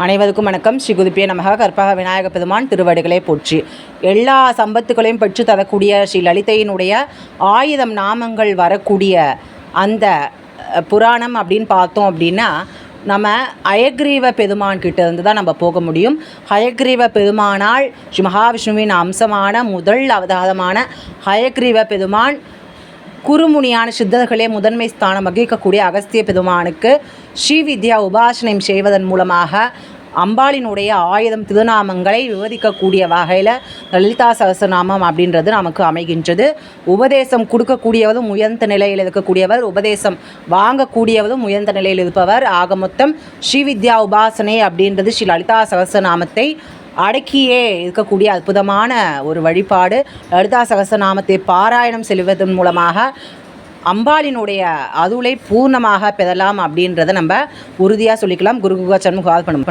அனைவருக்கும் வணக்கம். ஸ்ரீ குருப்பிய நமக. கற்பக விநாயக பெருமான் திருவடிகளை போற்றி. எல்லா சம்பத்துகளையும் பெற்று தரக்கூடிய ஸ்ரீ லலிதையினுடைய 1000 நாமங்கள் வரக்கூடிய அந்த புராணம் அப்படின்னு பார்த்தோம் அப்படின்னா, நம்ம ஹயக்ரீவ பெருமான் கிட்ட இருந்து தான் நம்ம போக முடியும். ஹயக்ரீவ பெருமானால் ஸ்ரீ மகாவிஷ்ணுவின் அம்சமான முதல் அவதாரமான ஹயக்ரீவ பெருமான் குருமுனியான சித்தர்களே முதன்மை ஸ்தானம் வகிக்கக்கூடிய அகஸ்திய பெருமானுக்கு ஸ்ரீவித்யா உபாசனம் செய்வதன் மூலமாக அம்பாளினுடைய 1000 திருநாமங்களை விவரிக்கக்கூடிய வகையில் லலிதா சகஸ்ரநாமம் அப்படின்றது நமக்கு அமைகின்றது. உபதேசம் கொடுக்கக்கூடியவரும் உயர்ந்த நிலையில் இருக்கக்கூடியவர், உபதேசம் வாங்கக்கூடியவரும் உயர்ந்த நிலையில் இருப்பவர். ஆக மொத்தம் ஸ்ரீவித்யா உபாசனை அப்படின்றது ஸ்ரீ லலிதா சகஸ்ரநாமத்தை அடக்கியே இருக்கக்கூடிய அற்புதமான ஒரு வழிபாடு. லலிதா சகஸ்ரநாமத்தை பாராயணம் செல்வதன் மூலமாக அம்பாளினுடைய அருளை பூர்ணமாக பெறலாம் அப்படின்றத நம்ம உறுதியாக சொல்லிக்கலாம். குரு குகா சண்முகால் பண்ணும்.